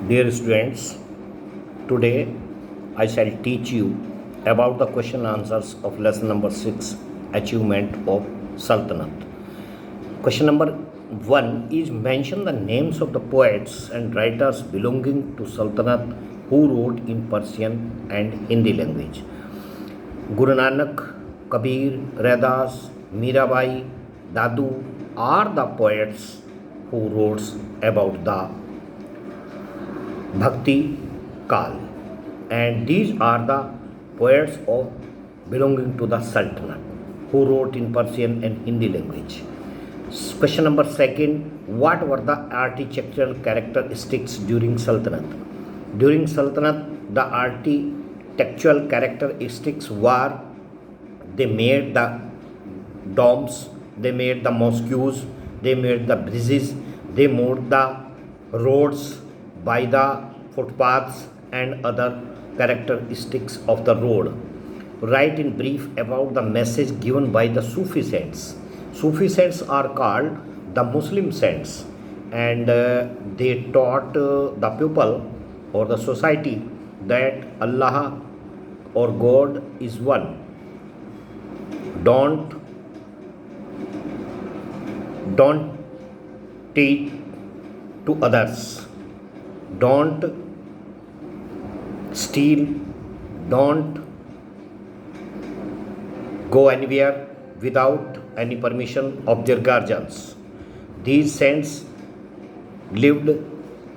Dear students, today I shall teach you about the question answers of lesson number 6, Achievement of Sultanate. Question number 1 is mention the names of the poets and writers belonging to Sultanate who wrote in Persian and Hindi language. Guru Nanak, Kabir, Raidas, Mirabai, Dadu are the poets who wrote about the Bhakti Kal, and these are the poets of belonging to the Sultanate who wrote in Persian and Hindi language. Question number 2, what were the architectural characteristics during Sultanate? During Sultanate, the architectural characteristics were they made the domes, they made the mosques, they made the bridges, they made the roads by the footpaths and other characteristics of the road. Write in brief about the message given by the Sufi saints. Sufi saints are called the Muslim saints, and they taught the people or the society that Allah or God is one. Don't teach to others. Don't steal. Don't go anywhere without any permission of their guardians. These saints lived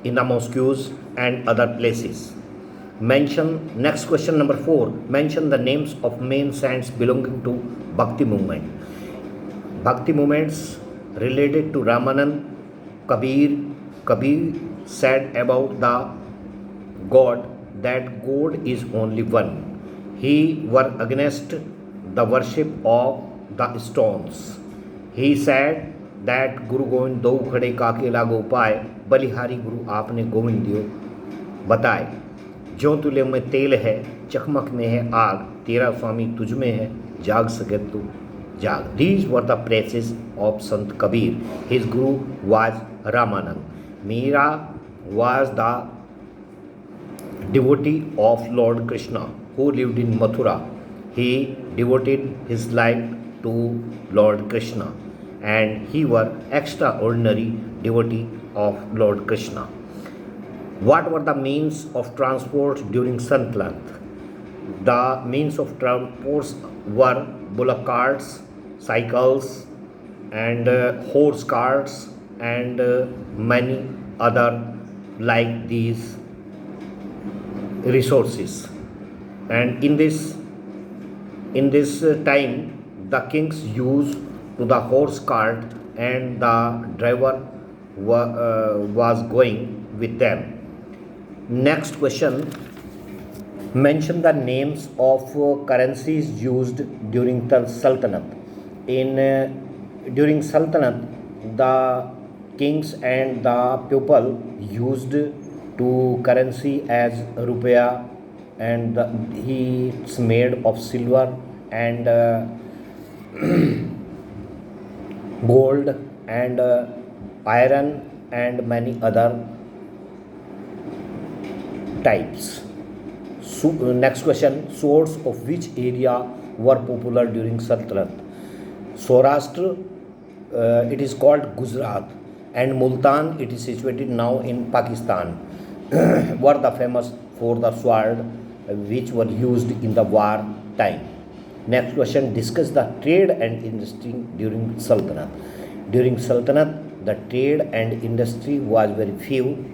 in the mosques and other places. Next question number 4. Mention the names of main saints belonging to Bhakti movement. Bhakti movements related to Ramanand, Kabir said about the God that God is only one. He were against the worship of the stones. He said that Guru Govind दो खड़े काके लागो पाए, बलिहारी गुरु आपने गोविंद दियो बताए. जो तुले में तेल है, चकमक में है आग, तेरा स्वामी तुझ में है, जाग सके तू जाग. These were the praises of Sant Kabir. His guru was Ramanand. Meera was the devotee of Lord Krishna who lived in Mathura. He devoted his life to Lord Krishna, and he was extraordinary devotee of Lord Krishna. What were the means of transport during Sultanate? The means of transport were bullock carts, cycles, and horse carts, and many other like these resources. And in this time, the kings used to the horse cart, and the driver was going with them. Next question. Mention the names of currencies used during the Sultanate. During Sultanate, the kings and the people used to currency as rupiah, and it's made of silver and gold and iron and many other types. Next question. Swords of which area were popular during Sultanate? Saurashtra, it is called Gujarat, and Multan, it is situated now in Pakistan, were the famous for the sword which were used in the war time. Next question. Discuss the trade and industry during Sultanate. During Sultanate, the trade and industry was very few.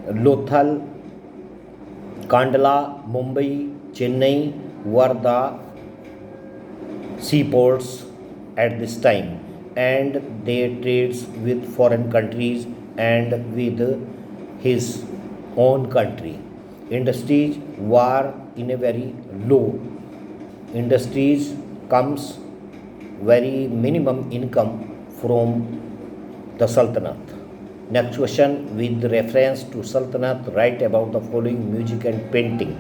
Lothal, Kandla, Mumbai, Chennai were the seaports at this time, and they trades with foreign countries and with his own country. Industries were in a very low. Industries comes very minimum income from the Sultanate. Next question. With reference to Sultanate, write about the following: music and painting.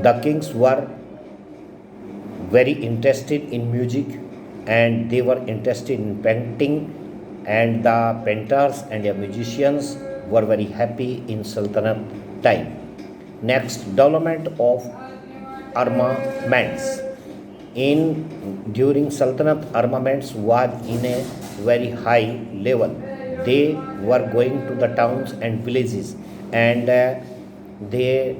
The kings were very interested in music, and they were interested in painting, and the painters and the musicians were very happy in Sultanate time. Next, development of armaments. During Sultanate, armaments was in a very high level. They were going to the towns and villages, and they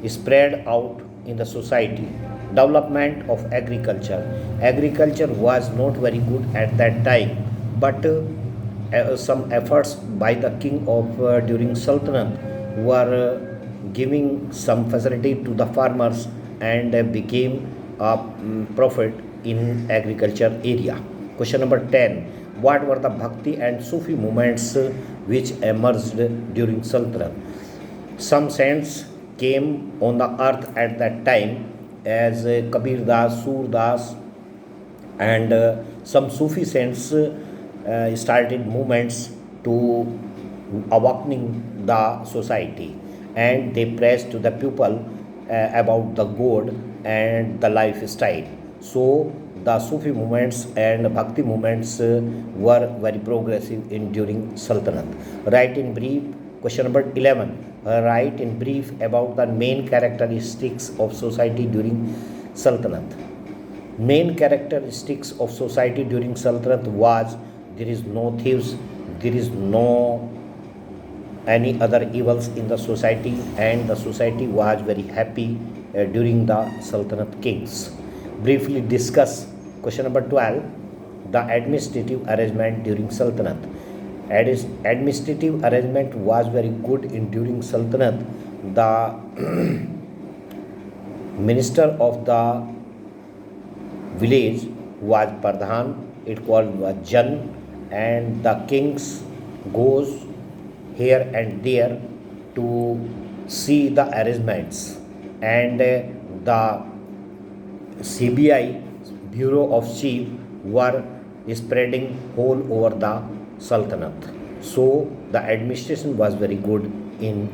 spread out in the society. Development of agriculture. Agriculture was not very good at that time, but some efforts by the king of during Sultanate were giving some facility to the farmers, and became a profit in agriculture area. Question number 10. What were the Bhakti and Sufi movements which emerged during Sultanate? Some saints came on the earth at that time, as Kabir Das, Sur Das, and some Sufi saints started movements to awakening the society, and they preached to the people about the God and the lifestyle. So the Sufi movements and Bhakti movements were very progressive in during Sultanate. Write in brief. Question number 11. Write in brief about the main characteristics of society during Sultanate. Main characteristics of society during Sultanate was there is no thieves, there is no any other evils in the society, and the society was very happy during the Sultanate kings. Briefly discuss. Question number 12. The administrative arrangement during Sultanate. Administrative arrangement was very good in during Sultanate. The minister of the village was Pradhan, it was Jan, and the kings goes here and there to see the arrangements, and the CBI, Bureau of Chief, were spreading all over the Sultanate. So the administration was very good in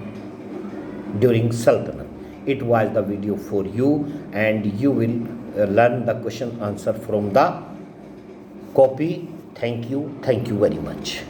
during Sultanate. It was the video for you, and you will learn the question answer from the copy. Thank you very much.